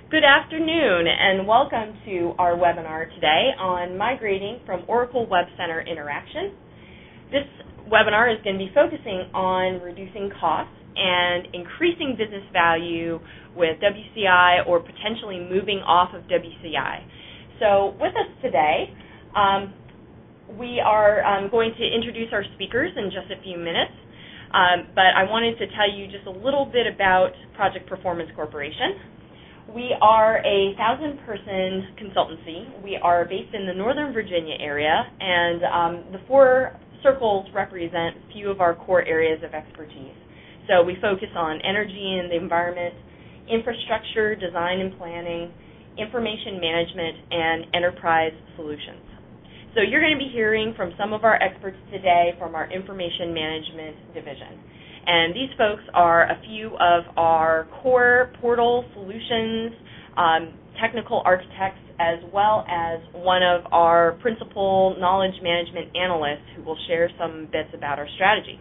Good afternoon and welcome to our webinar today on migrating from Oracle Webcenter Interaction. This webinar is going to be focusing on reducing costs and increasing business value with WCI or potentially moving off of WCI. So with us today, we are going to introduce our speakers in just a few minutes, but I wanted to tell you just a little bit about Project Performance Corporation. We are a 1,000-person consultancy. We are based in the Northern Virginia area, and the four circles represent a few of our core areas of expertise. So we focus on energy and the environment, infrastructure, design and planning, information management, and enterprise solutions. So you're going to be hearing from some of our experts today from our information management division. And these folks are a few of our core portal solutions, technical architects, as well as one of our principal knowledge management analysts who will share some bits about our strategy.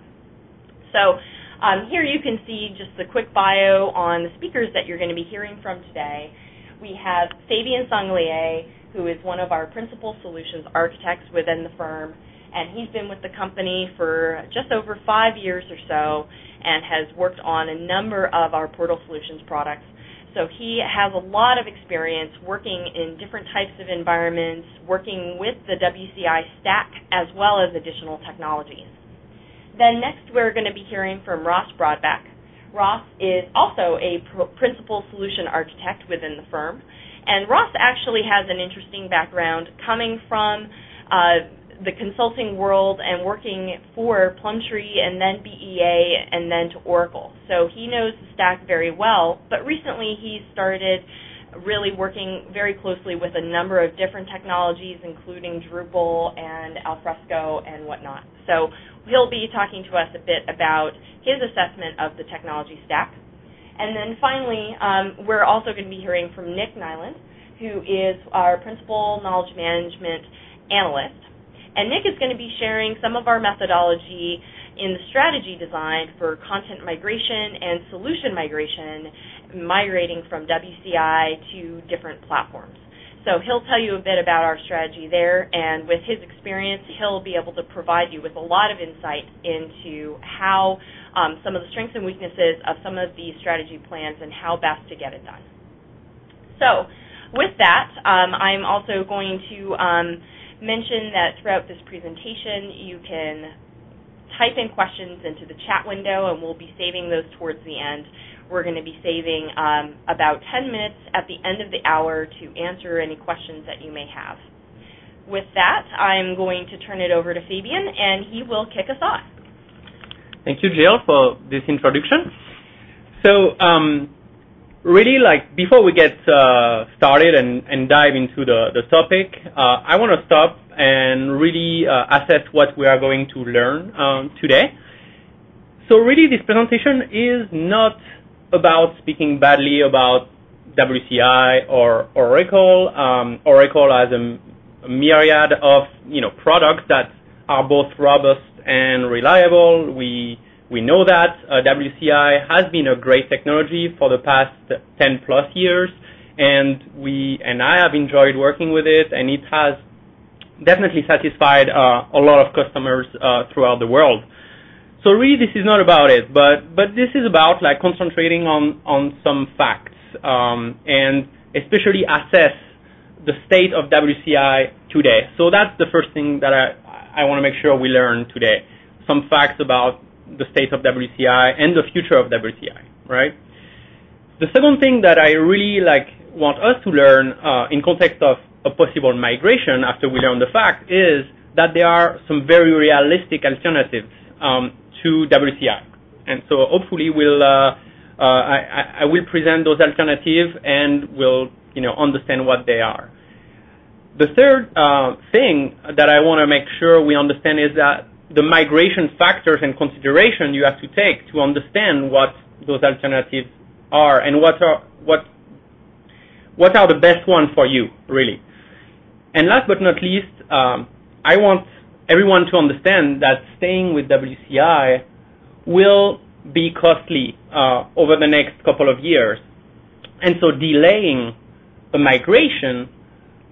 So here you can see just a quick bio on the speakers that you're going to be hearing from today. We have Fabien Sanglier, who is one of our principal solutions architects within the firm, and he's been with the company for just over 5 years or so and has worked on a number of our Portal Solutions products. So he has a lot of experience working in different types of environments, working with the WCI stack as well as additional technologies. Then next we're going to be hearing from Ross Brodbeck. Ross is also a principal solution architect within the firm, and Ross actually has an interesting background coming from the consulting world and working for Plumtree and then BEA and then to Oracle. So he knows the stack very well, but recently he started really working very closely with a number of different technologies, including Drupal and Alfresco and whatnot. So he'll be talking to us a bit about his assessment of the technology stack. And then finally, we're also going to be hearing from Nick Nyland, who is our principal knowledge management analyst. And Nick is going to be sharing some of our methodology in the strategy design for content migration and solution migration, migrating from WCI to different platforms. So he'll tell you a bit about our strategy there, and with his experience, he'll be able to provide you with a lot of insight into how some of the strengths and weaknesses of some of these strategy plans and how best to get it done. So with that, I'm also going to mention that throughout this presentation you can type in questions into the chat window, and we'll be saving those towards the end. We're going to be saving about 10 minutes at the end of the hour to answer any questions that you may have. With that, I'm going to turn it over to Fabien, and he will kick us off. Thank you, Jill, for this introduction. So really, before we get started and dive into the topic, I want to stop and really assess what we are going to learn today. So really, this presentation is not about speaking badly about WCI or Oracle. Oracle has a myriad of products that are both robust and reliable. We know that WCI has been a great technology for the past 10 plus years, and I have enjoyed working with it, and it has definitely satisfied a lot of customers throughout the world. So really, this is not about it, but this is about concentrating on some facts and especially assess the state of WCI today. So that's the first thing that I want to make sure we learn today. Some facts about the state of WCI and the future of WCI, right? The second thing that I really want us to learn in context of a possible migration after we learn the fact is that there are some very realistic alternatives to WCI. And so hopefully I will present those alternatives and we'll understand what they are. The third thing that I want to make sure we understand is that the migration factors and consideration you have to take to understand what those alternatives are and what are the best ones for you, really. And last but not least, I want everyone to understand that staying with WCI will be costly over the next couple of years. And so delaying a migration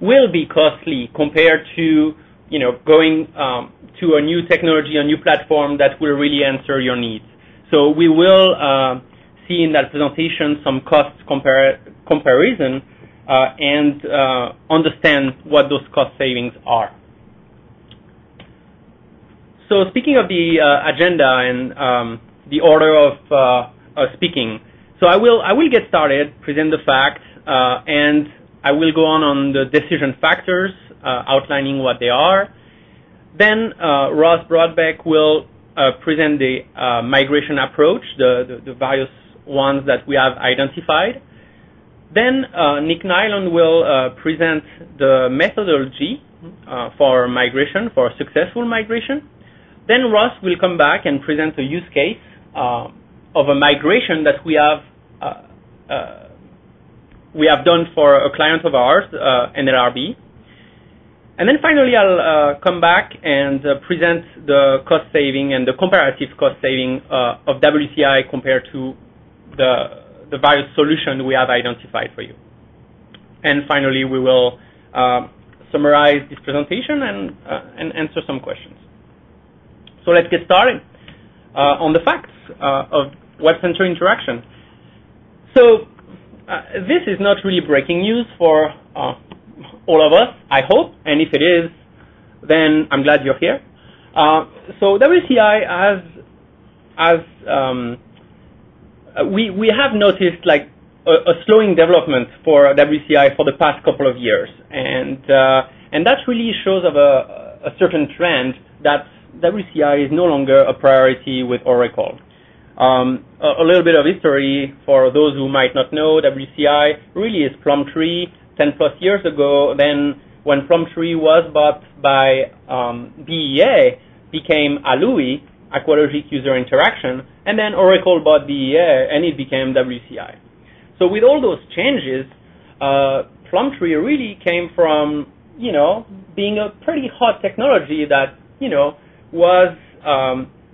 will be costly compared to, going to a new technology, a new platform that will really answer your needs. So we will see in that presentation some cost comparison and understand what those cost savings are. So speaking of the agenda and the order of speaking, so I will get started, present the facts, and I will go on the decision factors, outlining what they are. Then Ross Brodbeck will present the migration approach, the various ones that we have identified. Then Nick Nyland will present the methodology for migration, for successful migration. Then Ross will come back and present a use case of a migration that we have done for a client of ours, NLRB. And then finally, I'll come back and present the cost saving and the comparative cost saving of WCI compared to the various solutions we have identified for you. And finally, we will summarize this presentation and answer some questions. So let's get started on the facts of Webcenter Interaction. So this is not really breaking news for all of us, I hope, and if it is, then I'm glad you're here. So WCI we have noticed like a slowing development for WCI for the past couple of years, and that really shows of a certain trend that WCI is no longer a priority with Oracle. A little bit of history for those who might not know, WCI really is Plumtree. 10 plus years ago, then when Plumtree was bought by BEA, became Alui, Aqualogic User Interaction, and then Oracle bought BEA, and it became WCI. So with all those changes, Plumtree really came from, being a pretty hot technology that, was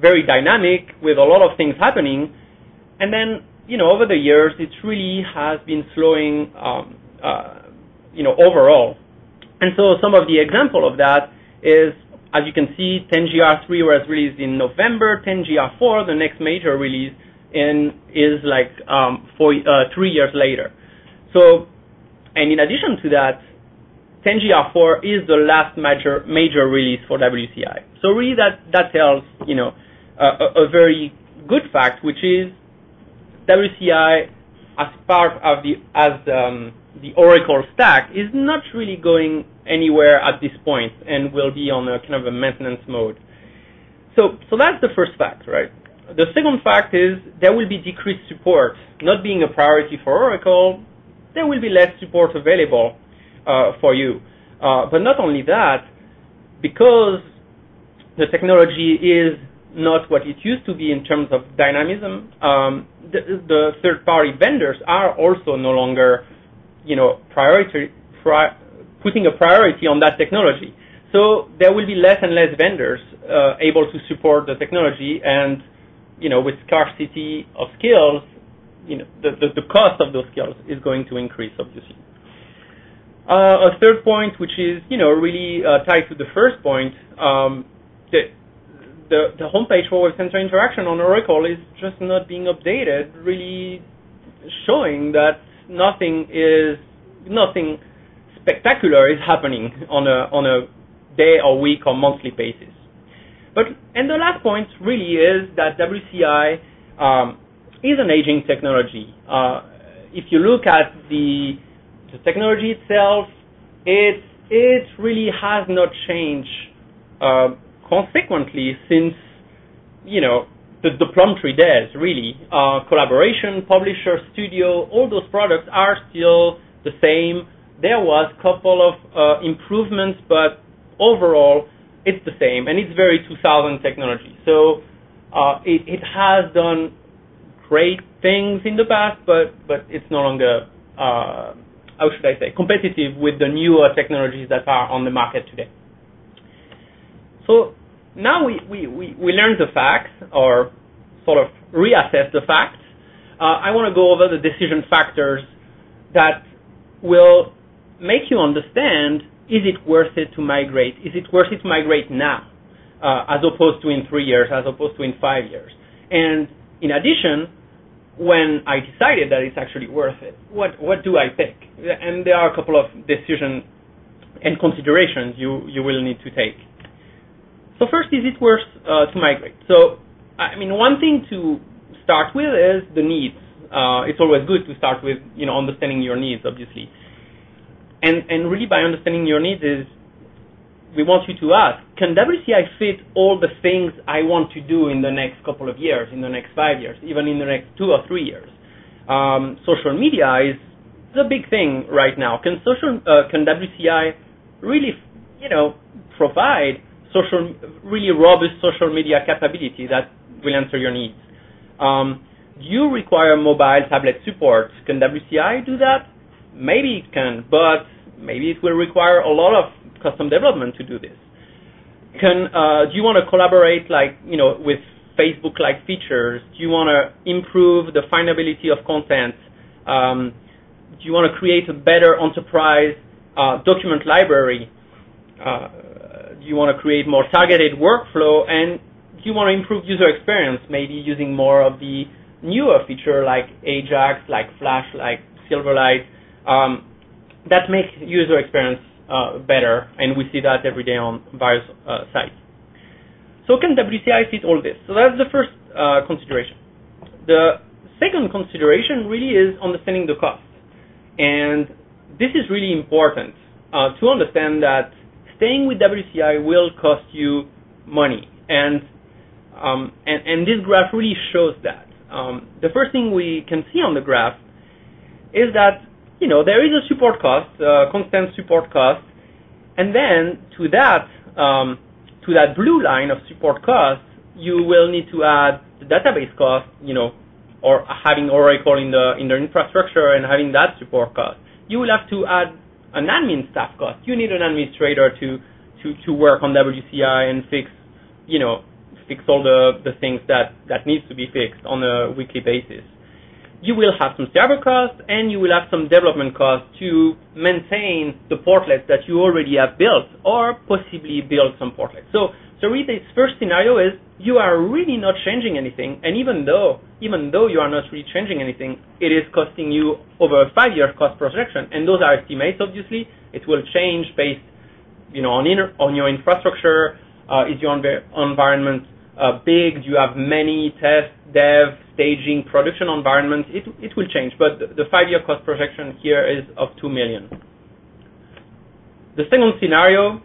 very dynamic with a lot of things happening, and then, over the years, it really has been slowing overall. And so some of the example of that is, as you can see, 10GR3 was released in November, 10GR4, the next major release, is like 3 years later. So, and in addition to that, 10GR4 is the last major release for WCI. So really that tells, a very good fact, which is WCI as part of the Oracle stack is not really going anywhere at this point and will be on a kind of a maintenance mode. So that's the first fact, right? The second fact is there will be decreased support. Not being a priority for Oracle, there will be less support available for you. But not only that, because the technology is not what it used to be in terms of dynamism, the third-party vendors are also no longer putting a priority on that technology. So there will be less and less vendors able to support the technology, and with scarcity of skills, the cost of those skills is going to increase, obviously. A third point, which is really tied to the first point, the homepage for Webcenter Interaction on Oracle is just not being updated, really showing that nothing spectacular is happening on a day or week or monthly basis. And the last point really is that WCI is an aging technology. If you look at the technology itself, it really has not changed consequently since the Plumtree days, really. Collaboration, publisher, studio, all those products are still the same. There was a couple of improvements, but overall, it's the same, and it's very 2000 technology. So it has done great things in the past, but it's no longer, how should I say, competitive with the newer technologies that are on the market today. So now we learned the facts, or sort of reassess the facts. I want to go over the decision factors that will make you understand, is it worth it to migrate? Is it worth it to migrate now, as opposed to in 3 years, as opposed to in 5 years? And in addition, when I decided that it's actually worth it, what do I pick? And there are a couple of decisions and considerations you will need to take. So first, is it worth to migrate? So, I mean, one thing to start with is the needs. It's always good to start with, understanding your needs, obviously. And really by understanding your needs is, we want you to ask, can WCI fit all the things I want to do in the next couple of years, in the next 5 years, even in the next 2 or 3 years? Social media is the big thing right now. Can WCI really, provide really robust social media capability that will answer your needs? Do you require mobile tablet support? Can WCI do that? Maybe it can, but maybe it will require a lot of custom development to do this. Do you want to collaborate with Facebook-like features? Do you want to improve the findability of content? Do you want to create a better enterprise document library? Do you want to create more targeted workflow? And do you want to improve user experience, maybe using more of the newer feature like Ajax, like Flash, like Silverlight, that make user experience better, and we see that every day on various sites. So can WCI fit all this? So that's the first consideration. The second consideration really is understanding the cost. And this is really important to understand that staying with WCI will cost you money. And this graph really shows that. The first thing we can see on the graph is that there is a support cost, constant support cost, and then to that blue line of support cost, you will need to add the database cost, or having Oracle in the infrastructure and having that support cost. You will have to add an admin staff cost. You need an administrator to work on WCI and fix all the things that needs to be fixed on a weekly basis. You will have some server costs, and you will have some development costs to maintain the portlets that you already have built, or possibly build some portlets. So really, this first scenario is you are really not changing anything, and even though you are not really changing anything, it is costing you over a 5-year cost projection, and those are estimates. Obviously, it will change based, on your infrastructure. Is your environment big? Do you have many test, dev, staging, production environments? It will change, but the 5-year cost projection here is of $2 million. The second scenario,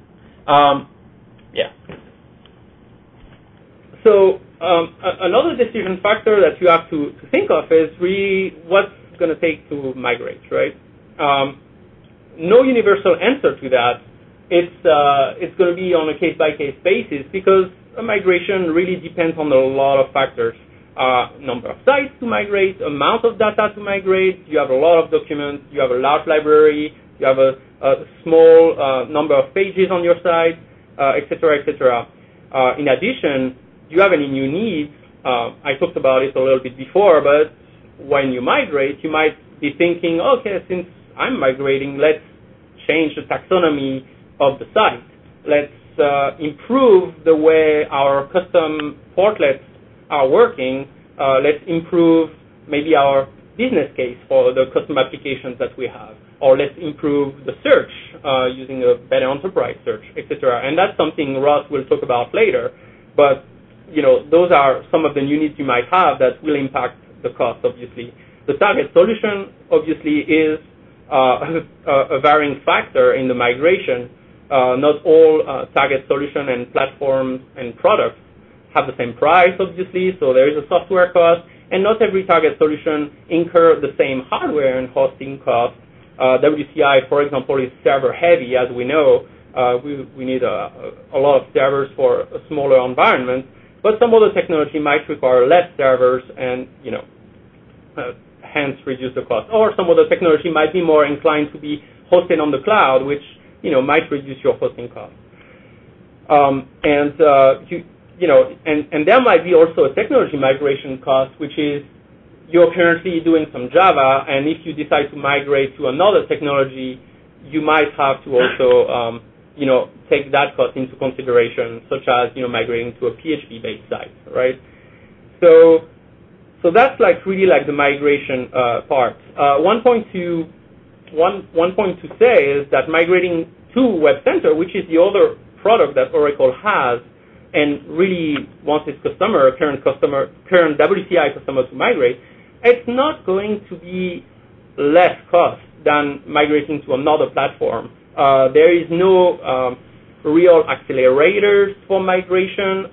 So another decision factor that you have to think of is really what's going to take to migrate, right? No universal answer to that. It's going to be on a case-by-case basis because a migration really depends on a lot of factors. Number of sites to migrate, amount of data to migrate, you have a lot of documents, you have a large library, you have a small number of pages on your site, etc., etc. In addition, do you have any new needs? I talked about it a little bit before, but when you migrate, you might be thinking, okay, since I'm migrating, let's change the taxonomy of the site. Let's improve the way our custom portlets are working. Let's improve maybe our business case for the custom applications that we have. Or let's improve the search using a better enterprise search, etc. And that's something Ross will talk about later. But those are some of the new needs you might have that will impact the cost, obviously. The target solution, obviously, is a varying factor in the migration. Not all target solution and platforms and products have the same price, obviously, so there is a software cost, and not every target solution incur the same hardware and hosting cost. WCI, for example, is server heavy, as we know. We need a lot of servers for a smaller environment, but some other technology might require less servers and, hence reduce the cost. Or some other technology might be more inclined to be hosted on the cloud, which, might reduce your hosting costs. And there might be also a technology migration cost, which is you're currently doing some Java, and if you decide to migrate to another technology, you might have to also, take that cost into consideration, such as, migrating to a PHP-based site, right? So that's really the migration part. One point to say is that migrating to Webcenter, which is the other product that Oracle has, and really wants its current WCI customer to migrate, it's not going to be less cost than migrating to another platform. There is no real accelerators for migration,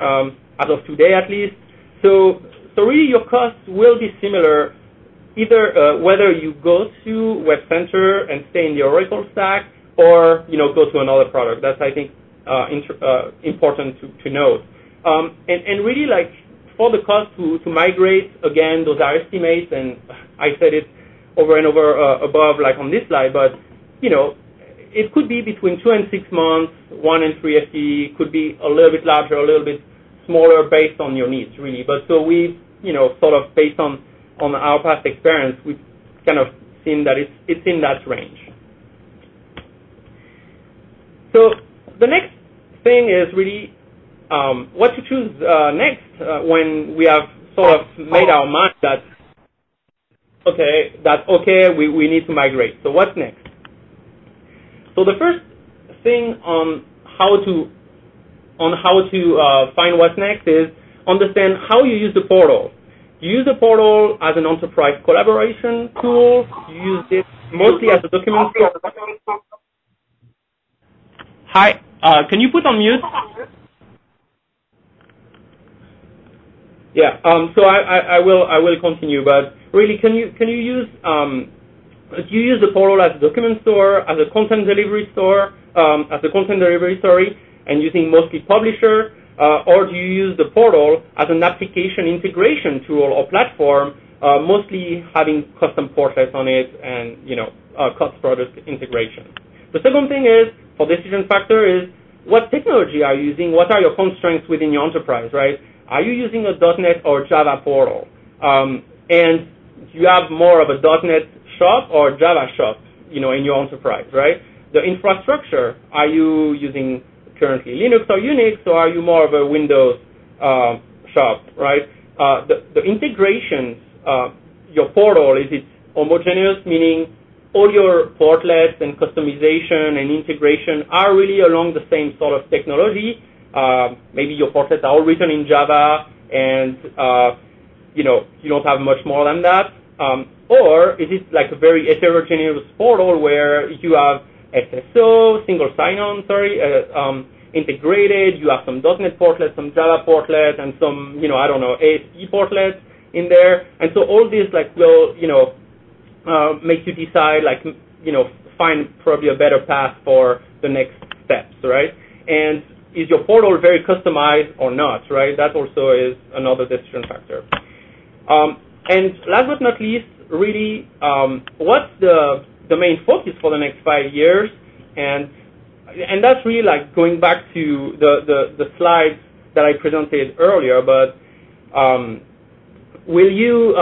as of today at least. So really your costs will be similar, either whether you go to Webcenter and stay in the Oracle stack, or go to another product. That's, I think, important to note. And really, for the cost to migrate, again, those are estimates, and I said it over and over above, on this slide, but it could be between 2 and 6 months, 1 and 3 FTE, could be a little bit larger, a little bit smaller based on your needs, really. But so we've, sort of based on our past experience, we've kind of seen that it's in that range. So the next thing is really what to choose next when we have sort of made our mind that, we need to migrate. So what's next? So the first thing on how to find what's next is understand how you use the portal. Do you use the portal as an enterprise collaboration tool? Do you use it mostly as a document store? Hi, can you put on mute? Yeah. So I will continue, but really, do you use the portal as a document store, as a content delivery store, and using mostly Publisher, or do you use the portal as an application integration tool or platform, mostly having custom portlets on it and cost product integration? The second thing is, for decision factor, is what technology are you using? What are your constraints within your enterprise, right? Are you using a .NET or Java portal? And do you have more of a .NET shop or Java shop, in your enterprise, right? The infrastructure, are you using currently Linux or Unix, or are you more of a Windows shop, right? The integrations, your portal, is it homogeneous, meaning all your portlets and customization and integration are really along the same sort of technology? Maybe your portlets are all written in Java, and you don't have much more than that. Or is it a very heterogeneous portal where you have SSO, single sign-on, integrated, you have some .NET portlets, some Java portlets, and some, ASP portlets in there. And so all this, will, make you decide, find probably a better path for the next steps, right? And is your portal very customized or not, right? That also is another decision factor. And last but not least, really, what's the main focus for the next 5 years? And that's really going back to the slides that I presented earlier, but will you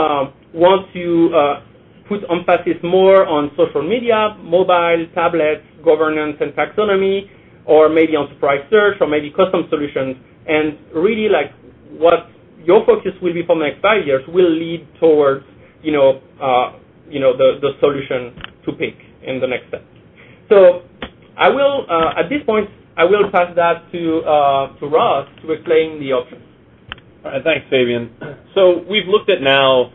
want to put emphasis more on social media, mobile, tablets, governance and taxonomy, or maybe enterprise search, or maybe custom solutions? And really, what your focus will be for the next 5 years will lead towards, the solution to pick in the next step. So I will, at this point, I will pass that to Ross to explain the options. All right, thanks, Fabien. So we've looked at now,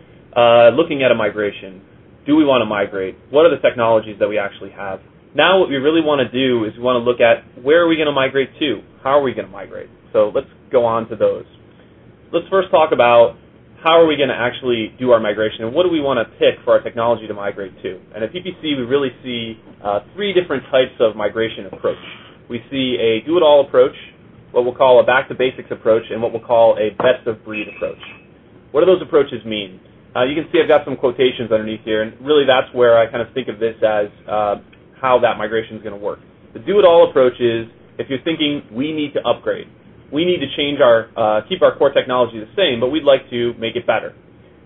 looking at a migration. Do we want to migrate? What are the technologies that we actually have? Now what we really want to do is we want to look at where are we going to migrate to? How are we going to migrate? So let's go on to those. Let's first talk about how are we going to actually do our migration, and what do we want to pick for our technology to migrate to? And at PPC, we really see 3 different types of migration approach. We see a do-it-all approach, what we'll call a back-to-basics approach, and what we'll call a best-of-breed approach. What do those approaches mean? You can see I've got some quotations underneath here, and really that's where I kind of think of this as how that migration is going to work. The do-it-all approach is if you're thinking we need to upgrade. We need to change keep our core technology the same, but we'd like to make it better.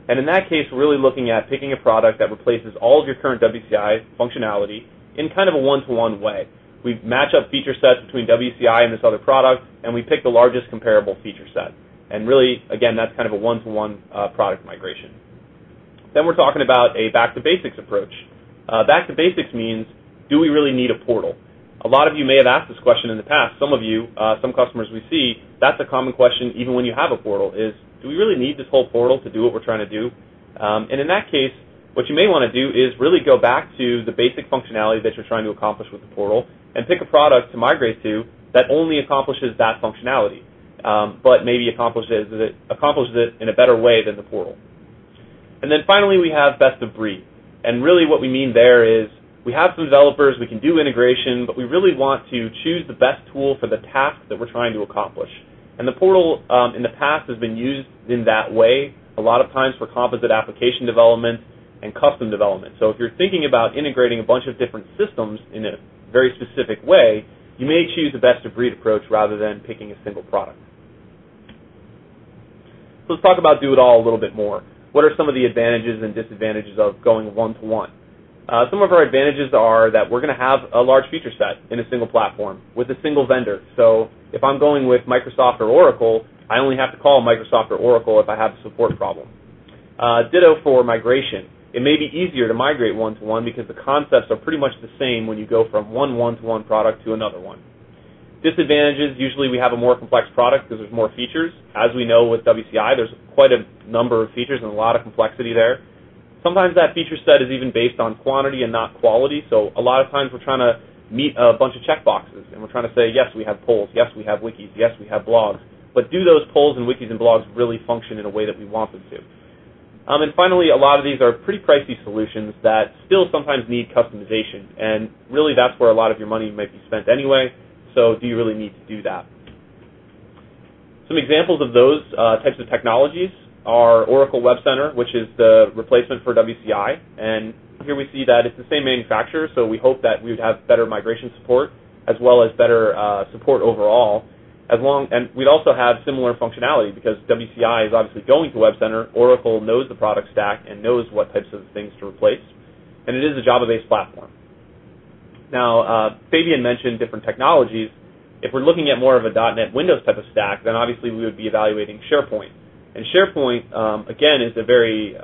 And in that case, we're really looking at picking a product that replaces all of your current WCI functionality in kind of a one-to-one way. We match up feature sets between WCI and this other product, and we pick the largest comparable feature set. And really, again, that's kind of a one-to-one product migration. Then we're talking about a back-to-basics approach. Back-to-basics means, do we really need a portal? A lot of you may have asked this question in the past. Some of you, some customers we see, that's a common question even when you have a portal is, do we really need this whole portal to do what we're trying to do? And in that case, what you may want to do is really go back to the basic functionality that you're trying to accomplish with the portal and pick a product to migrate to that only accomplishes that functionality, but maybe accomplishes it in a better way than the portal. And then finally, we have best of breed. And really what we mean there is we have some developers, we can do integration, but we really want to choose the best tool for the task that we're trying to accomplish. And the portal in the past has been used in that way, a lot of times for composite application development and custom development. So if you're thinking about integrating a bunch of different systems in a very specific way, you may choose a best-of-breed approach rather than picking a single product. So let's talk about do-it-all a little bit more. What are some of the advantages and disadvantages of going one-to-one? Some of our advantages are that we're going to have a large feature set in a single platform with a single vendor. So if I'm going with Microsoft or Oracle, I only have to call Microsoft or Oracle if I have a support problem. Ditto for migration. It may be easier to migrate one-to-one because the concepts are pretty much the same when you go from one one-to-one product to another one. Disadvantages, usually we have a more complex product because there's more features. As we know with WCI, there's quite a number of features and a lot of complexity there. Sometimes that feature set is even based on quantity and not quality, so a lot of times we're trying to meet a bunch of checkboxes, and we're trying to say, yes, we have polls, yes, we have wikis, yes, we have blogs, but do those polls and wikis and blogs really function in a way that we want them to? And finally, a lot of these are pretty pricey solutions that still sometimes need customization, and really that's where a lot of your money might be spent anyway, so do you really need to do that? Some examples of those types of technologies are Oracle Webcenter, which is the replacement for WCI, and here we see that it's the same manufacturer, so we hope that we would have better migration support as well as better support overall. And we'd also have similar functionality because WCI is obviously going to Webcenter. Oracle knows the product stack and knows what types of things to replace, and it is a Java-based platform. Now, Fabien mentioned different technologies. If we're looking at more of a .NET Windows type of stack, then obviously we would be evaluating Sharepoint. And Sharepoint, again, is a very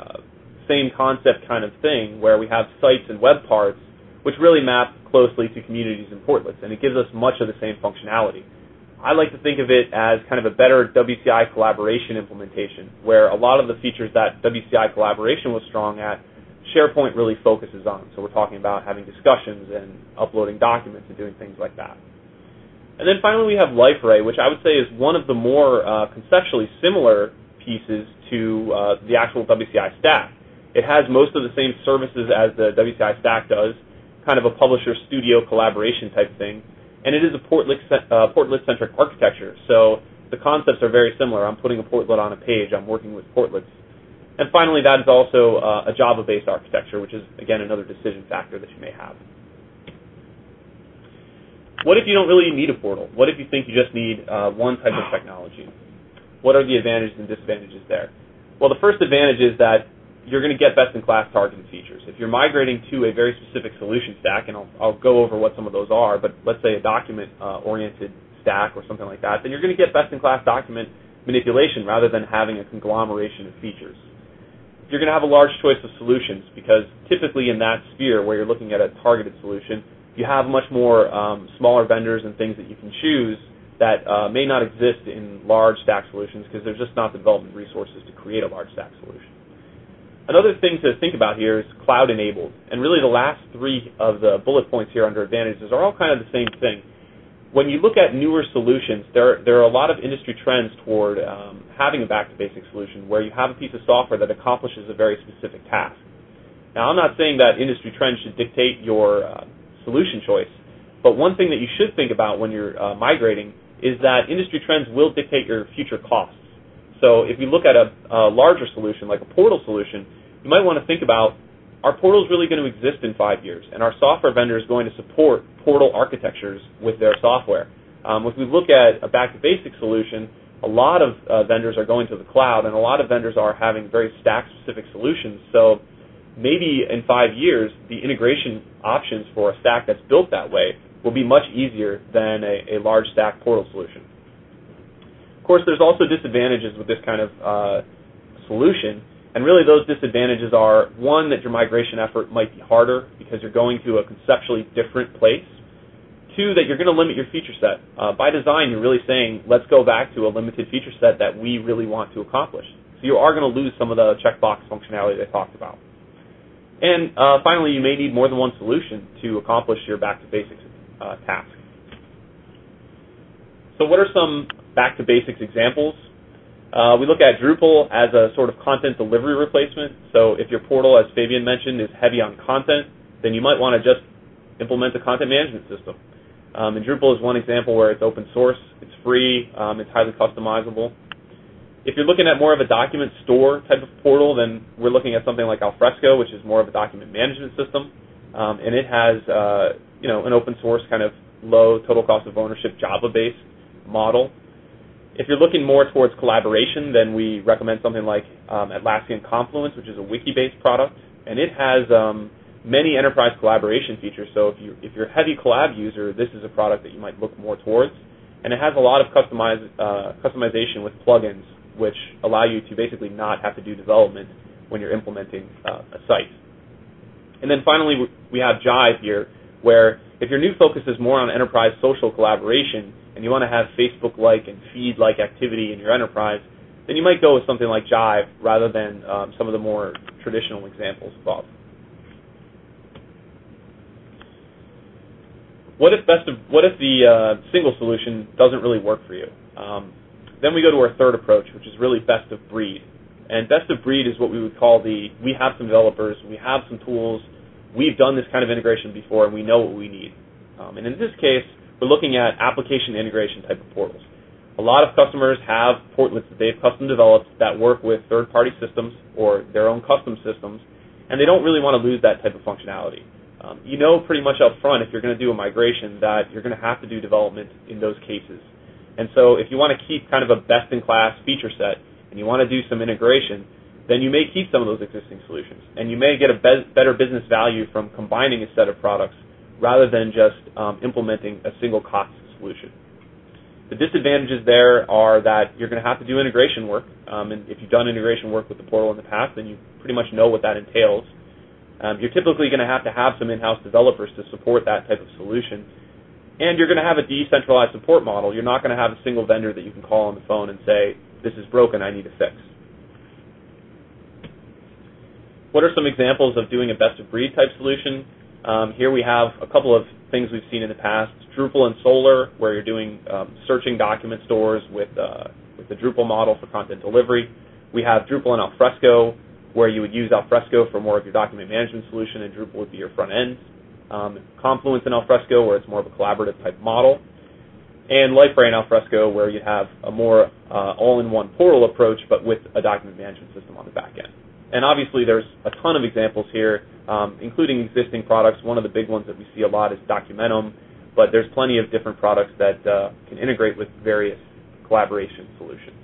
same concept kind of thing where we have sites and web parts which really map closely to communities and portlets, and it gives us much of the same functionality. I like to think of it as kind of a better WCI collaboration implementation, where a lot of the features that WCI collaboration was strong at, SharePoint really focuses on. So we're talking about having discussions and uploading documents and doing things like that. And then finally we have LifeArray, which I would say is one of the more conceptually similar pieces to the actual WCI stack. It has most of the same services as the WCI stack does, kind of a publisher studio collaboration type thing, and it is a portlet-centric architecture, so the concepts are very similar. I'm putting a portlet on a page, I'm working with portlets. And finally, that is also a Java-based architecture, which is, again, another decision factor that you may have. What if you don't really need a portal? What if you think you just need one type of technology? What are the advantages and disadvantages there? Well, the first advantage is that you're going to get best-in-class targeted features. If you're migrating to a very specific solution stack, and I'll go over what some of those are, but let's say a document-oriented stack or something like that, then you're going to get best-in-class document manipulation rather than having a conglomeration of features. You're going to have a large choice of solutions because typically in that sphere where you're looking at a targeted solution, you have much more smaller vendors and things that you can choose that may not exist in large stack solutions because there's just not the development resources to create a large stack solution. Another thing to think about here is cloud-enabled, and really the last three of the bullet points here under advantages are all kind of the same thing. When you look at newer solutions, there are a lot of industry trends toward having a back-to-basic solution where you have a piece of software that accomplishes a very specific task. Now, I'm not saying that industry trends should dictate your solution choice, but one thing that you should think about when you're migrating is that industry trends will dictate your future costs. So if you look at a larger solution, like a portal solution, you might want to think about, are portals really going to exist in 5 years? And our software vendor is going to support portal architectures with their software. If we look at a back-to-basic solution, a lot of vendors are going to the cloud, and a lot of vendors are having very stack-specific solutions. So maybe in 5 years, the integration options for a stack that's built that way will be much easier than a large stack portal solution. Of course, there's also disadvantages with this kind of solution, and really those disadvantages are, one, that your migration effort might be harder because you're going to a conceptually different place. Two, that you're going to limit your feature set. By design, you're really saying, let's go back to a limited feature set that we really want to accomplish. So you are going to lose some of the checkbox functionality they talked about. And finally, you may need more than one solution to accomplish your back-to-basics task. So what are some back-to-basics examples? We look at Drupal as a sort of content delivery replacement. So if your portal, as Fabien mentioned, is heavy on content, then you might want to just implement a content management system. And Drupal is one example where it's open source, it's free, it's highly customizable. If you're looking at more of a document store type of portal, then we're looking at something like Alfresco, which is more of a document management system, and it has an open source kind of low total cost of ownership Java-based model. If you're looking more towards collaboration, then we recommend something like Atlassian Confluence, which is a wiki-based product, and it has many enterprise collaboration features. So if you're a heavy collab user, this is a product that you might look more towards, and it has a lot of customization with plugins, which allow you to basically not have to do development when you're implementing a site. And then finally, we have Jive here, where if your new focus is more on enterprise social collaboration and you want to have Facebook-like and feed-like activity in your enterprise, then you might go with something like Jive rather than some of the more traditional examples above. What if the single solution doesn't really work for you? Then we go to our third approach, which is really best of breed. And best of breed is what we would call we have some developers, we have some tools, we've done this kind of integration before, and we know what we need. And in this case, we're looking at application integration type of portals. A lot of customers have portlets that they've custom developed that work with third-party systems or their own custom systems, and they don't really want to lose that type of functionality. You know pretty much up front, if you're going to do a migration, that you're going to have to do development in those cases. And so if you want to keep kind of a best-in-class feature set and you want to do some integration, then you may keep some of those existing solutions. And you may get a better business value from combining a set of products rather than just implementing a single cost solution. The disadvantages there are that you're going to have to do integration work. And if you've done integration work with the portal in the past, then you pretty much know what that entails. You're typically going to have some in-house developers to support that type of solution. And you're going to have a decentralized support model. You're not going to have a single vendor that you can call on the phone and say, this is broken, I need a fix. What are some examples of doing a best-of-breed type solution? Here we have a couple of things we've seen in the past. Drupal and Solar, where you're doing searching document stores with the Drupal model for content delivery. We have Drupal and Alfresco, where you would use Alfresco for more of your document management solution, and Drupal would be your front end. Confluence and Alfresco, where it's more of a collaborative type model. And Lightbrain and Alfresco, where you have a more all-in-one portal approach, but with a document management system on the back end. And obviously there's a ton of examples here, including existing products. One of the big ones that we see a lot is Documentum, but there's plenty of different products that can integrate with various collaboration solutions.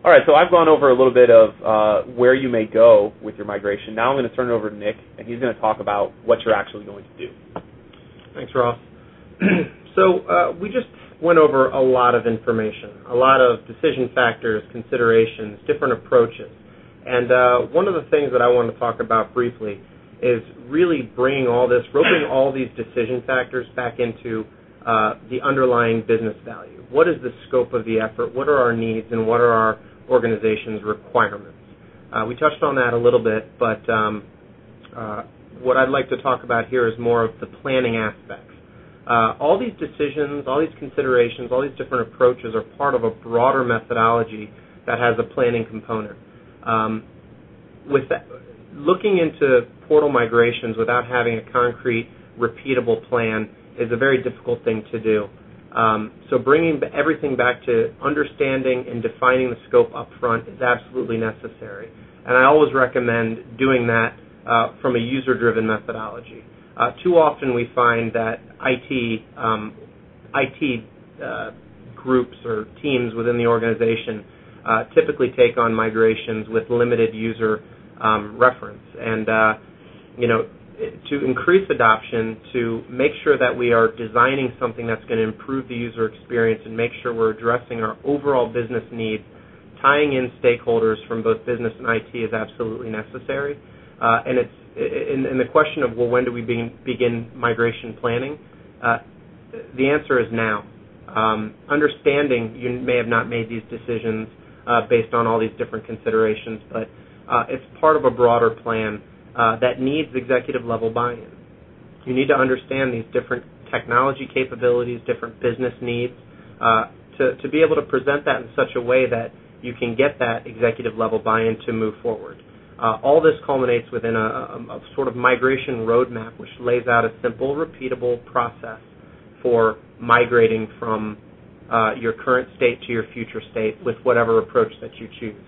All right, so I've gone over a little bit of where you may go with your migration. Now I'm going to turn it over to Nick, and he's going to talk about what you're actually going to do. Thanks, Ross. So we just went over a lot of information, a lot of decision factors, considerations, different approaches. And one of the things that I want to talk about briefly is really bringing all this, roping all these decision factors back into the underlying business value. What is the scope of the effort? What are our needs, and what are our organization's requirements? We touched on that a little bit, but what I'd like to talk about here is more of the planning aspects. All these decisions, all these considerations, all these different approaches are part of a broader methodology that has a planning component. With that, looking into portal migrations without having a concrete, repeatable plan is a very difficult thing to do. So bringing everything back to understanding and defining the scope up front is absolutely necessary. And I always recommend doing that from a user-driven methodology. Too often we find that IT groups or teams within the organization typically take on migrations with limited user reference. And, to increase adoption, to make sure that we are designing something that's going to improve the user experience and make sure we're addressing our overall business needs, tying in stakeholders from both business and IT is absolutely necessary. And it's in the question of, well, when do we begin migration planning? The answer is now. Understanding you may have not made these decisions based on all these different considerations, but it's part of a broader plan that needs executive-level buy-in. You need to understand these different technology capabilities, different business needs, to be able to present that in such a way that you can get that executive-level buy-in to move forward. All this culminates within a sort of migration roadmap, which lays out a simple, repeatable process for migrating from your current state to your future state with whatever approach that you choose.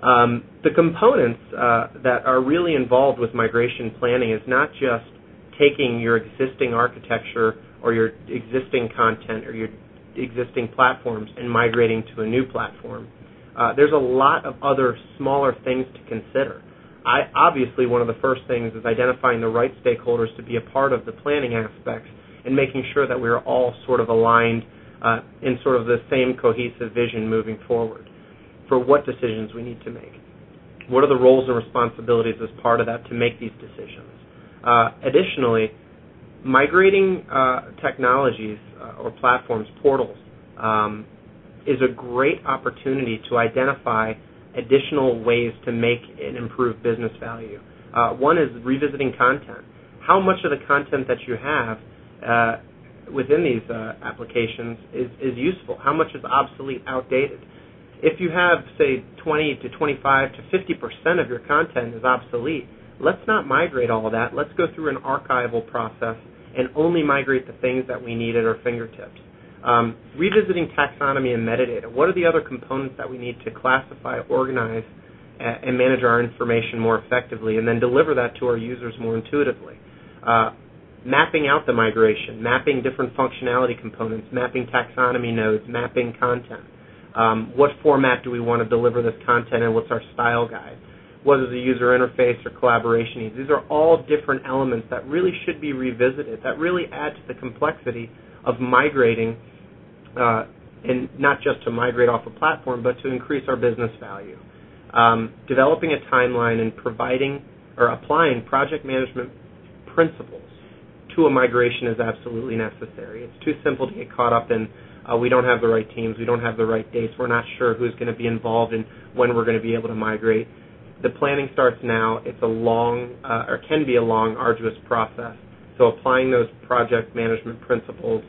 The components that are really involved with migration planning is not just taking your existing architecture or your existing content or your existing platforms and migrating to a new platform. There's a lot of other smaller things to consider. Obviously, one of the first things is identifying the right stakeholders to be a part of the planning aspects and making sure that we're all sort of aligned in sort of the same cohesive vision moving forward for what decisions we need to make. What are the roles and responsibilities as part of that to make these decisions? Additionally, migrating technologies or platforms, portals, is a great opportunity to identify additional ways to make and improve business value. One is revisiting content. How much of the content that you have within these applications is useful? How much is obsolete, outdated? If you have, say, 20 to 25 to 50% of your content is obsolete, let's not migrate all of that. Let's go through an archival process and only migrate the things that we need at our fingertips. Revisiting taxonomy and metadata. What are the other components that we need to classify, organize, and manage our information more effectively, and then deliver that to our users more intuitively? Mapping out the migration, mapping different functionality components, mapping taxonomy nodes, mapping content. What format do we want to deliver this content in? What's our style guide? What is the user interface or collaboration needs? These are all different elements that really should be revisited, that really add to the complexity of migrating, and not just to migrate off a platform, but to increase our business value. Developing a timeline and providing or applying project management principles to a migration is absolutely necessary. It's too simple to get caught up in we don't have the right teams, we don't have the right dates, we're not sure who's going to be involved and when we're going to be able to migrate. The planning starts now. It's a long, or can be a long, arduous process. So applying those project management principles,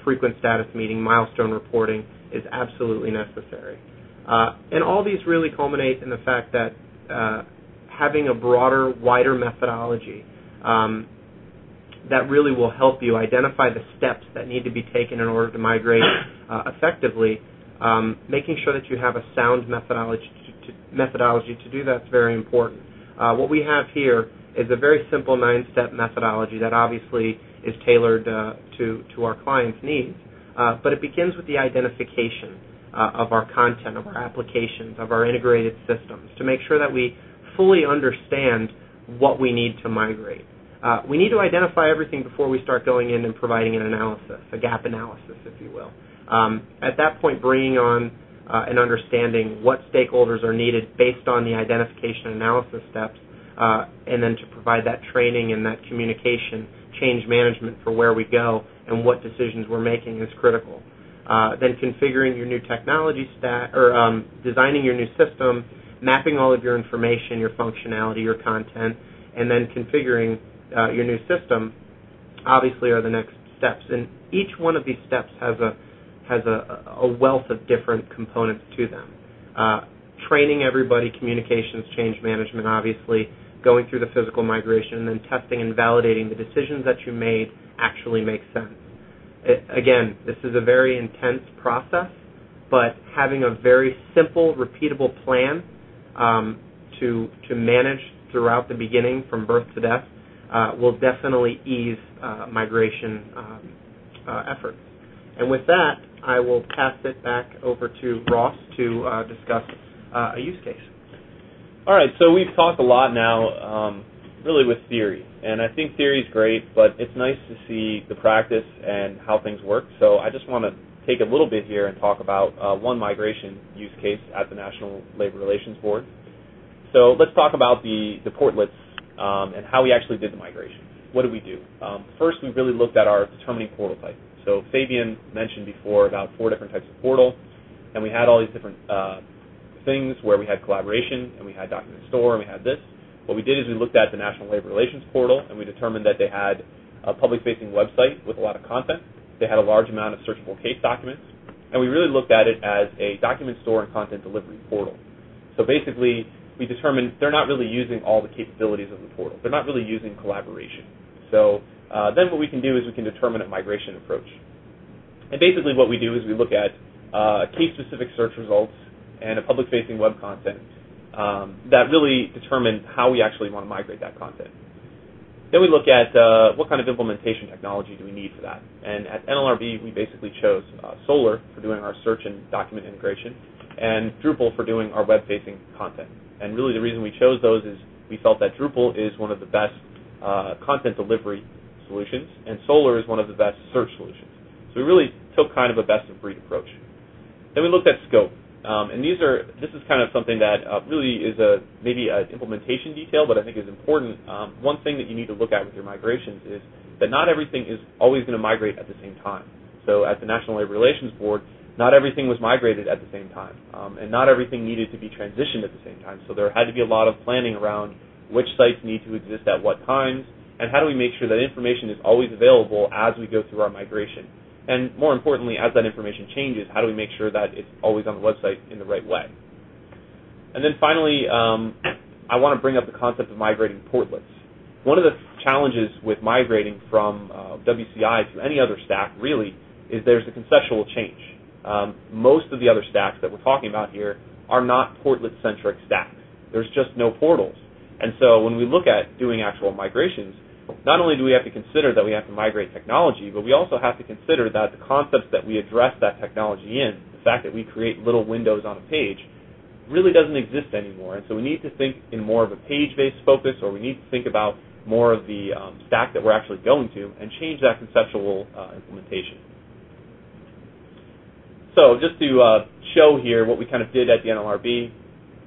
frequent status meeting, milestone reporting is absolutely necessary. And all these really culminate in the fact that having a broader, wider methodology that really will help you identify the steps that need to be taken in order to migrate effectively, making sure that you have a sound methodology to do that's very important. What we have here is a very simple 9-step methodology that obviously is tailored to our clients' needs, but it begins with the identification of our content, of our applications, of our integrated systems, to make sure that we fully understand what we need to migrate. We need to identify everything before we start going in and providing an analysis, a gap analysis, if you will. At that point, bringing on and understanding what stakeholders are needed based on the identification and analysis steps, and then to provide that training and that communication, change management for where we go and what decisions we're making is critical. Then configuring your new technology stack, or designing your new system, mapping all of your information, your functionality, your content, and then configuring your new system, obviously, are the next steps. And each one of these steps has a wealth of different components to them. Training everybody, communications, change management, obviously, going through the physical migration, and then testing and validating the decisions that you made actually make sense. Again, this is a very intense process, but having a very simple, repeatable plan to manage throughout the beginning from birth to death will definitely ease migration efforts. And with that, I will pass it back over to Ross to discuss a use case. All right, so we've talked a lot now really with theory, and I think theory is great, but it's nice to see the practice and how things work. So I just want to take a little bit here and talk about one migration use case at the National Labor Relations Board. So let's talk about the portlets and how we actually did the migration. What did we do? First, we really looked at our determining portal type. So Fabien mentioned before about 4 different types of portal, and we had all these different things where we had collaboration, and we had document store, and we had this. What we did is we looked at the National Labor Relations Portal, and we determined that they had a public-facing website with a lot of content. They had a large amount of searchable case documents, and we really looked at it as a document store and content delivery portal. So basically, we determined they're not really using all the capabilities of the portal. They're not really using collaboration. So then what we can do is we can determine a migration approach. And basically what we do is we look at case-specific search results and a public-facing web content that really determine how we actually want to migrate that content. Then we look at what kind of implementation technology do we need for that. And at NLRB, we basically chose Solr for doing our search and document integration, and Drupal for doing our web-facing content. And really the reason we chose those is we felt that Drupal is one of the best content delivery solutions, and Solr is one of the best search solutions. So we really took kind of a best-of-breed approach. Then we looked at scope. And this is kind of something that really is maybe an implementation detail, but I think is important. One thing that you need to look at with your migrations is that not everything is always going to migrate at the same time. So at the National Labor Relations Board, not everything was migrated at the same time, and not everything needed to be transitioned at the same time. So there had to be a lot of planning around which sites need to exist at what times, and how do we make sure that information is always available as we go through our migration. And more importantly, as that information changes, how do we make sure that it's always on the website in the right way? And then finally, I want to bring up the concept of migrating portlets. One of the challenges with migrating from WCI to any other stack, really, is there's a conceptual change. Most of the other stacks that we're talking about here are not portlet-centric stacks. There's just no portals. And so when we look at doing actual migrations, not only do we have to consider that we have to migrate technology, but we also have to consider that the concepts that we address that technology in, the fact that we create little windows on a page, really doesn't exist anymore. And so we need to think in more of a page-based focus, or we need to think about more of the stack that we're actually going to and change that conceptual implementation. So just to show here what we kind of did at the NLRB,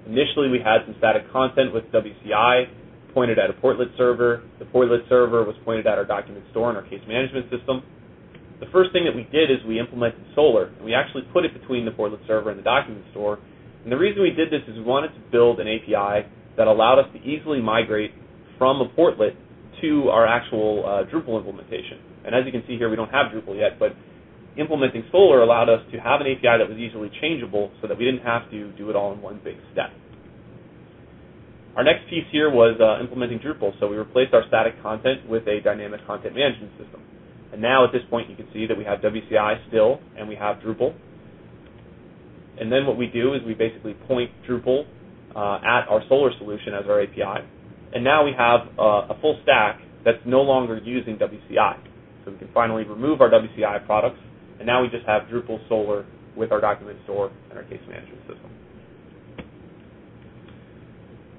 initially we had some static content with WCI, pointed at a portlet server. The portlet server was pointed at our document store and our case management system. The first thing that we did is we implemented Solr, and we actually put it between the portlet server and the document store. And the reason we did this is we wanted to build an API that allowed us to easily migrate from a portlet to our actual Drupal implementation. And as you can see here, we don't have Drupal yet, but implementing Solr allowed us to have an API that was easily changeable so that we didn't have to do it all in one big step. Our next piece here was implementing Drupal, so we replaced our static content with a dynamic content management system. And now at this point you can see that we have WCI still, and we have Drupal. And then what we do is we basically point Drupal at our Solr solution as our API. And now we have a full stack that's no longer using WCI. So we can finally remove our WCI products, and now we just have Drupal Solr with our document store and our case management system.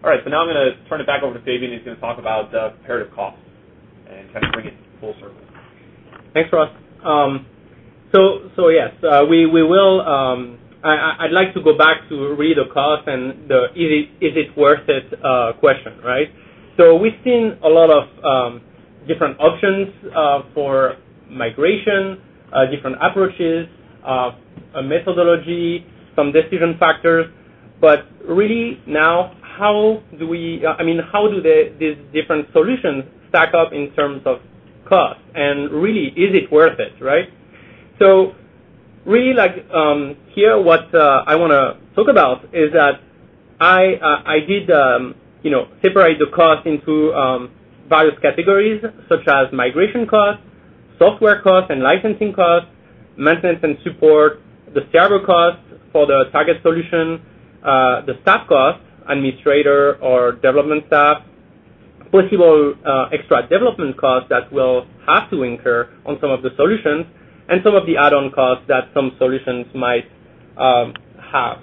All right, so now I'm going to turn it back over to Fabien. He's going to talk about comparative costs and kind of bring it full circle. Thanks, Ross. So yes, we will. I'd like to go back to really the cost and the is it worth it question, right? So we've seen a lot of different options for migration, different approaches, a methodology, some decision factors, but really now, how do these different solutions stack up in terms of cost, and really, is it worth it, right? So really, here, what I want to talk about is that I did separate the cost into various categories, such as migration costs, software costs and licensing costs, maintenance and support, the server costs for the target solution, the staff costs, administrator or development staff, possible extra development costs that we'll have to incur on some of the solutions, and some of the add-on costs that some solutions might have.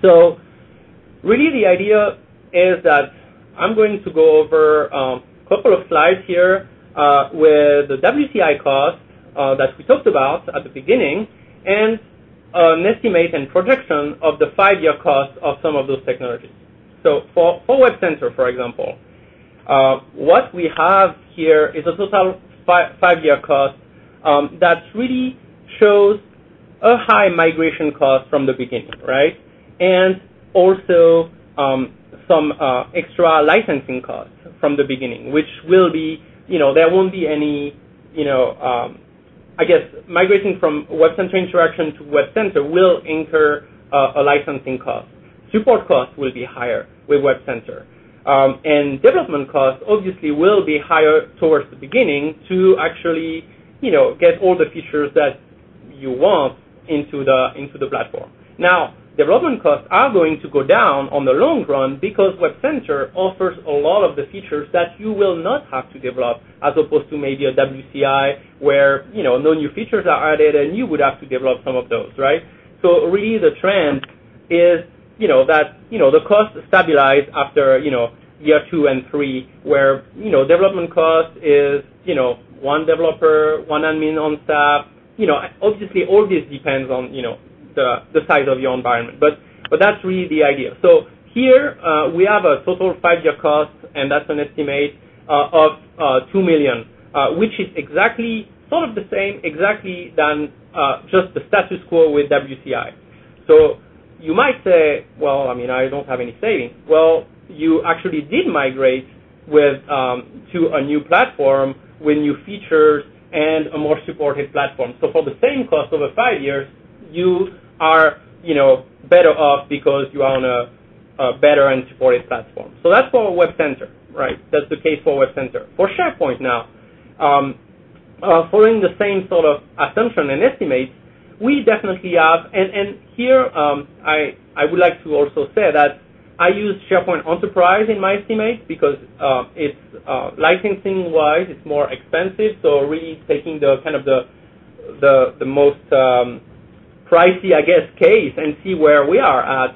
So really the idea is that I'm going to go over a couple of slides here with the WCI cost that we talked about at the beginning, and an estimate and projection of the 5-year cost of some of those technologies. So for Webcenter, for example, what we have here is a total 5-year cost that really shows a high migration cost from the beginning, right? And also some extra licensing costs from the beginning, which will be, there won't be any, I guess migrating from Webcenter Interaction to Webcenter will incur a licensing cost. Support costs will be higher with Webcenter. And development costs obviously will be higher towards the beginning to actually, get all the features that you want into the platform. Now, development costs are going to go down on the long run because Webcenter offers a lot of the features that you will not have to develop, as opposed to maybe a WCI where, no new features are added and you would have to develop some of those, right? So really the trend is, that, the costs stabilize after, year 2 and 3, where, development cost is, one developer, one admin on staff. Obviously all this depends on, the size of your environment, but that's really the idea. So here we have a total 5-year cost, and that's an estimate of $2 million, which is exactly sort of the same than just the status quo with WCI. So you might say, well, I don't have any savings. Well, you actually did migrate with to a new platform with new features and a more supported platform. So for the same cost over 5 years, you are, better off because you are on a better and supported platform. So that's for Webcenter, right? That's the case for Webcenter. For Sharepoint now, following the same sort of assumption and estimates, we definitely have, and here I would like to also say that I use Sharepoint Enterprise in my estimate because it's licensing-wise, it's more expensive. So really taking the kind of the most pricey, I guess, case and see where we are at.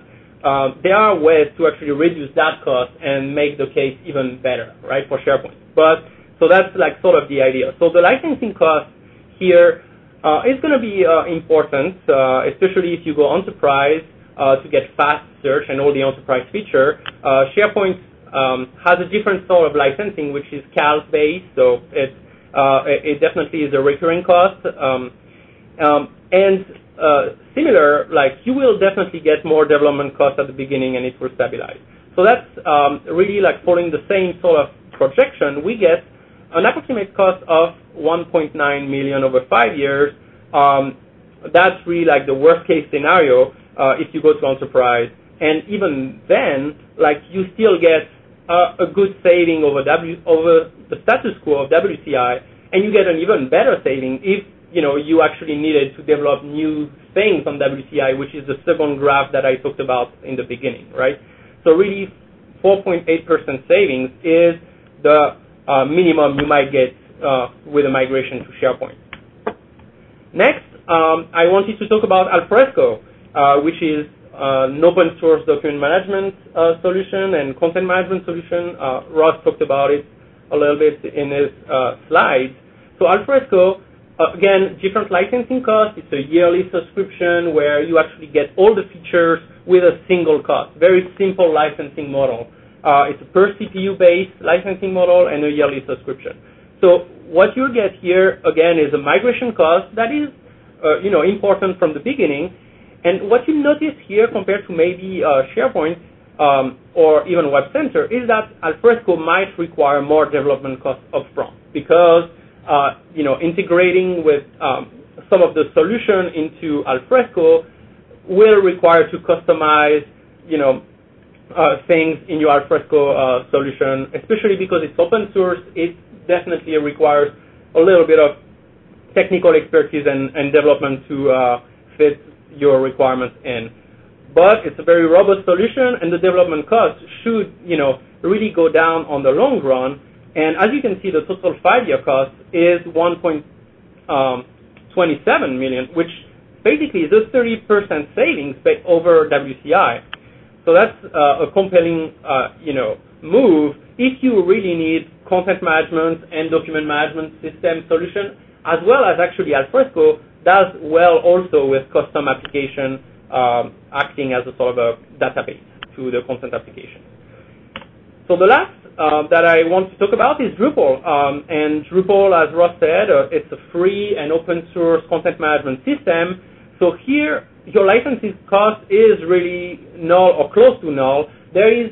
There are ways to actually reduce that cost and make the case even better, right, for Sharepoint. But so that's like sort of the idea. So the licensing cost here is going to be important, especially if you go enterprise to get fast search and all the enterprise feature. Sharepoint has a different sort of licensing, which is CAL-based, so it definitely is a recurring cost. And similar, like you will definitely get more development costs at the beginning and it will stabilize. So that's really like following the same sort of projection. We get an approximate cost of $1.9 million over 5 years. That's really like the worst case scenario if you go to enterprise. And even then, like you still get a good saving over the status quo of WCI, and you get an even better saving if you actually needed to develop new things on WCI, which is the second graph that I talked about in the beginning, right? So really, 4.8% savings is the minimum you might get with a migration to SharePoint. Next, I wanted to talk about Alfresco, which is an open source document management solution and content management solution. Ross talked about it a little bit in his slides. So Alfresco, again, different licensing cost. It's a yearly subscription where you actually get all the features with a single cost. Very simple licensing model. It's a per CPU-based licensing model and a yearly subscription. So what you get here, again, is a migration cost that is, important from the beginning. And what you notice here compared to maybe SharePoint or even Webcenter is that Alfresco might require more development costs upfront because integrating with some of the solution into Alfresco will require to customize, things in your Alfresco solution, especially because it's open source. It definitely requires a little bit of technical expertise and development to fit your requirements in. But it's a very robust solution, and the development cost should, really go down on the long run. And as you can see, the total 5-year cost is $1.9 27 million, which basically is a 30% savings over WCI. So that's a compelling, move if you really need content management and document management system solution, as well as actually Alfresco does well also with custom application acting as a sort of a database to the content application. So the last that I want to talk about is Drupal. And Drupal, as Ross said, it's a free and open source content management system. So here, your licensing cost is really null or close to null. There is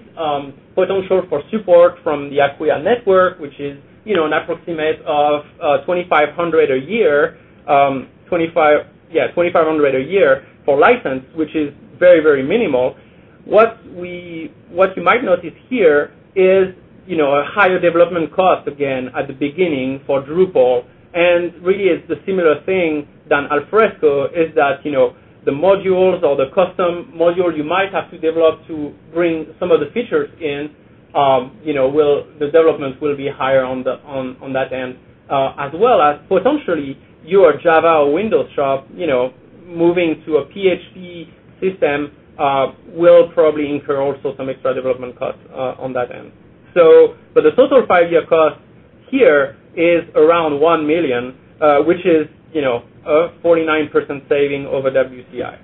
potential for support from the Acquia network, which is an approximate of $2,500 a year, $2,500 a year for license, which is very, very minimal. What you might notice here is a higher development cost again at the beginning for Drupal, and really it's the similar thing than Alfresco is that the modules or the custom module you might have to develop to bring some of the features in, the development will be higher on that end, as well as potentially your Java or Windows shop, moving to a PHP system will probably incur also some extra development costs on that end. So, but the total 5-year cost here is around $1 million, which is a 49% saving over WCI.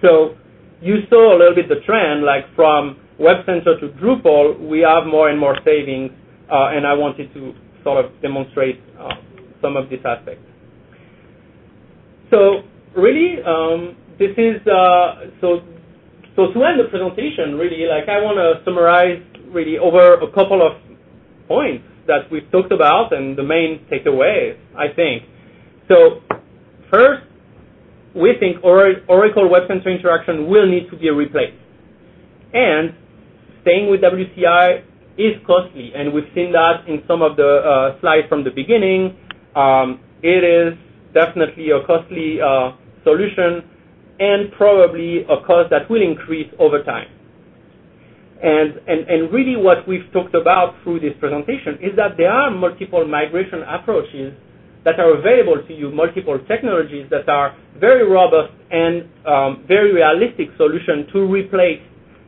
So you saw a little bit the trend, like from Webcenter to Drupal, we have more and more savings, and I wanted to sort of demonstrate some of these aspects. So really, this is so to end the presentation, really, like I want to summarize really over a couple of points that we've talked about and the main takeaways, I think. So first, we think Oracle Webcenter Interaction will need to be replaced. And staying with WCI is costly, and we've seen that in some of the slides from the beginning. It is definitely a costly solution and probably a cost that will increase over time. And really what we've talked about through this presentation is that there are multiple migration approaches that are available to you, multiple technologies that are very robust and very realistic solution to replace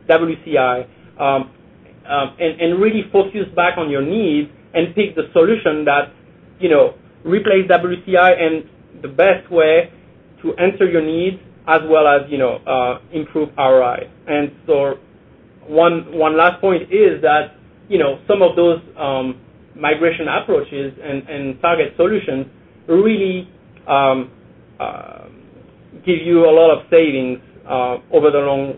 WCI and really focus back on your needs and pick the solution that, replace WCI and the best way to answer your needs as well as, improve ROI. And so one last point is that, some of those migration approaches and target solutions really give you a lot of savings over the long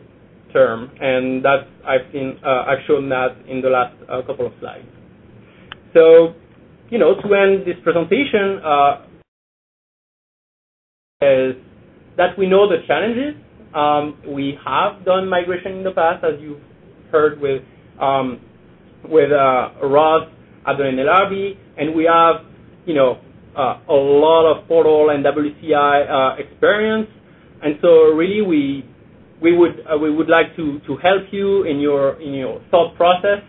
term, and that's I've shown that in the last couple of slides. So, to end this presentation, is that we know the challenges. We have done migration in the past, as you've heard with Ross at the NLRB, and we have, a lot of Portal and WCI experience, and so really we would like to help you in your thought process,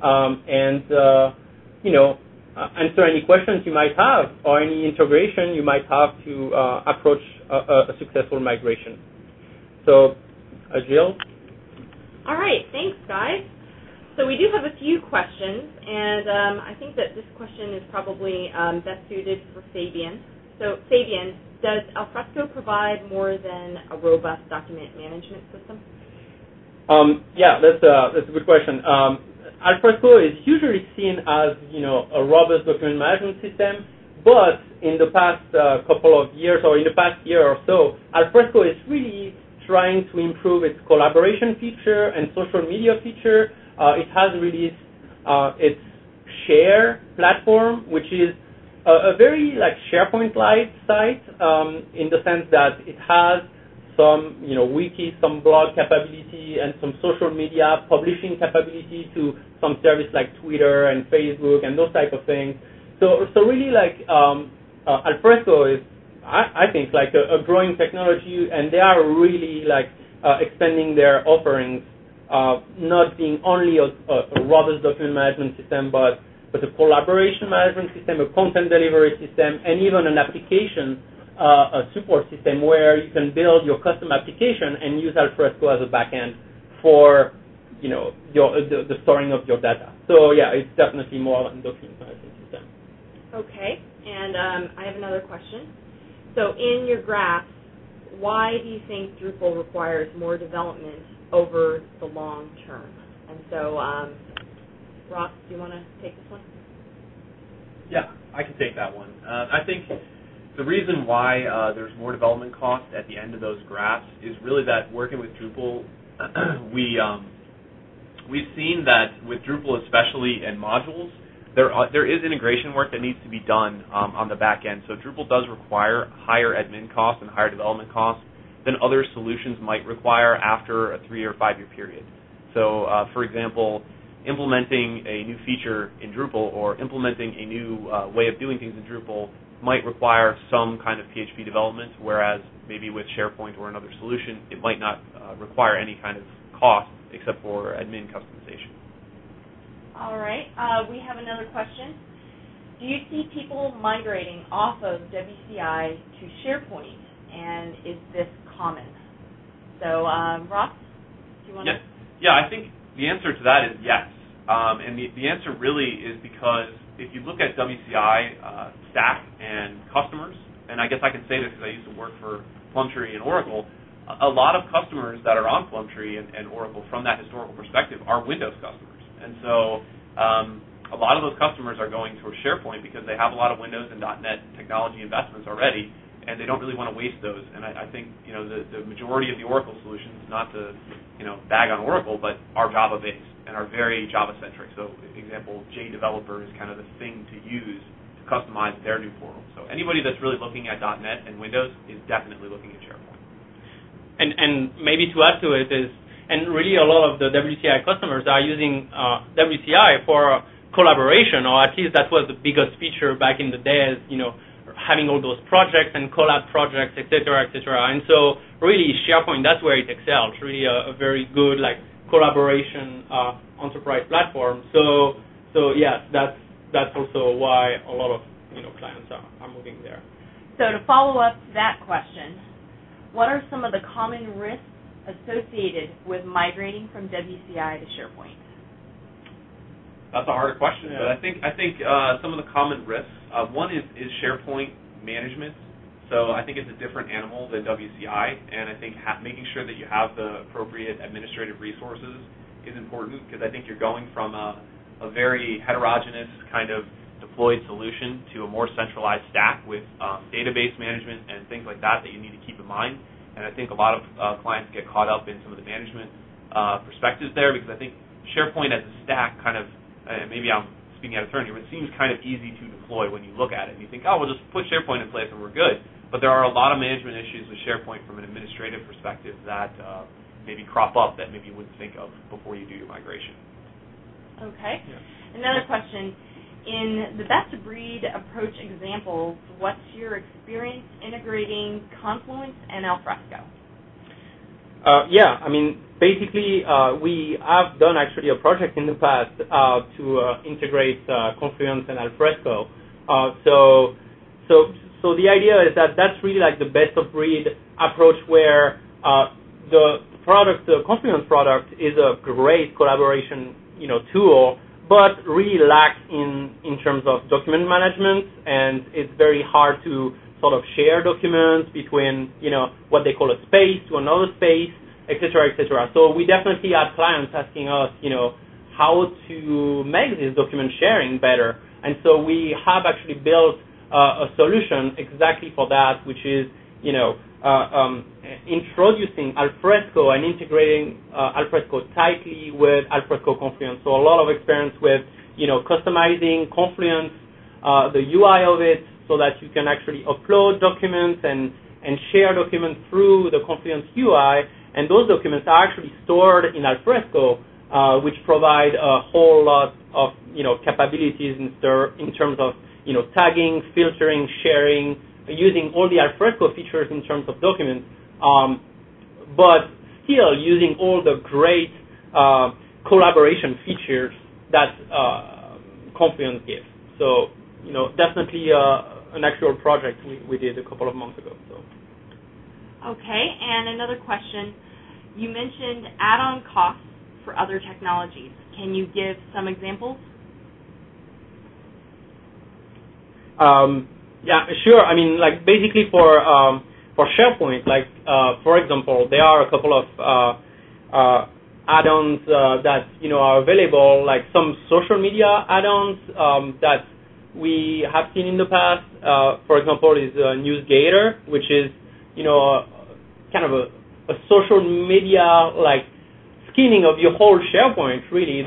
and answer any questions you might have or any integration you might have to approach a successful migration. So, Jill? All right, thanks, guys. So we do have a few questions, and I think that this question is probably best suited for Fabien. So, Fabien, does Alfresco provide more than a robust document management system? Yeah, that's a good question. Alfresco is usually seen as, a robust document management system, but in the past couple of years, or in the past year or so, Alfresco is really trying to improve its collaboration feature and social media feature. It has released its Share platform, which is a very Sharepoint-like site in the sense that it has some wiki, some blog capability, and some social media publishing capability to some service like Twitter and Facebook and those type of things. So really Alfresco is, I think, a growing technology, and they are really expanding their offerings, not being only a robust document management system, but a collaboration management system, a content delivery system, and even an application a support system where you can build your custom application and use Alfresco as a backend for the storing of your data. So yeah, it's definitely more than document management system. Okay, and I have another question. So in your graphs, why do you think Drupal requires more development over the long term? And so, Ross, do you want to take this one? Yeah, I can take that one. I think the reason why there's more development cost at the end of those graphs is really that working with Drupal, we've seen that with Drupal especially and modules, there is integration work that needs to be done on the back end. So Drupal does require higher admin costs and higher development costs than other solutions might require after a 3 or 5 year period. So for example, implementing a new feature in Drupal or implementing a new way of doing things in Drupal might require some kind of PHP development, whereas maybe with SharePoint or another solution, it might not require any kind of cost except for admin customization. All right. We have another question. Do you see people migrating off of WCI to SharePoint, and is this common? So, Ross, do you want to? Yeah, I think the answer to that is yes. And the answer really is because if you look at WCI stack and customers, and I guess I can say this because I used to work for Plumtree and Oracle, a lot of customers that are on Plumtree and Oracle from that historical perspective are Windows customers. And so a lot of those customers are going towards SharePoint because they have a lot of Windows and .NET technology investments already, and they don't really want to waste those. And I think the majority of the Oracle solutions, not to bag on Oracle, but are Java-based and are very Java-centric. So, example, JDeveloper is kind of the thing to use to customize their new portal. So anybody that's really looking at .NET and Windows is definitely looking at SharePoint. And maybe to add to it is, and really a lot of the WCI customers are using WCI for collaboration, or at least that was the biggest feature back in the days, having all those projects and collab projects, et cetera, et cetera. And so really SharePoint, that's where it excels, really a very good collaboration enterprise platform. So yes, that's also why a lot of clients are moving there. So to follow up that question, what are some of the common risks associated with migrating from WCI to SharePoint? That's a hard question, but I think some of the common risks. One is SharePoint management. So I think it's a different animal than WCI, and I think making sure that you have the appropriate administrative resources is important, because I think you're going from a very heterogeneous kind of deployed solution to a more centralized stack with database management and things like that you need to keep in mind. And I think a lot of clients get caught up in some of the management perspectives there, because I think SharePoint as a stack kind of, maybe I'm speaking out of turn here, but it seems kind of easy to deploy when you look at it. And you think, oh, we'll just put SharePoint in place and we're good. But there are a lot of management issues with SharePoint from an administrative perspective that maybe crop up that maybe you wouldn't think of before you do your migration. Okay. Yeah. Another question. In the best-of-breed approach examples, what's your experience integrating Confluence and Alfresco? Basically, we have done actually a project in the past to integrate Confluence and Alfresco. So the idea is that that's really like the best-of-breed approach where the Confluence product is a great collaboration, tool, but really lacks in terms of document management, and it's very hard to sort of share documents between, what they call a space to another space, et cetera, et cetera. So we definitely had clients asking us, how to make this document sharing better. And so we have actually built a solution exactly for that, which is, introducing Alfresco and integrating Alfresco tightly with Alfresco Confluence. So a lot of experience with, customizing Confluence, the UI of it, so that you can actually upload documents and share documents through the Confluence UI. And those documents are actually stored in Alfresco, which provide a whole lot of, capabilities in terms of, tagging, filtering, sharing, using all the Alfresco features in terms of documents, but still using all the great collaboration features that Confluence gives. So, definitely an actual project we did a couple of months ago. So. Okay, and another question. You mentioned add-on costs for other technologies. Can you give some examples? Yeah, sure. I mean, like basically for SharePoint, like for example, there are a couple of add-ons that are available, like some social media add-ons that we have seen in the past. For example, is NewsGator, which is kind of a social media like skinning of your whole SharePoint, really.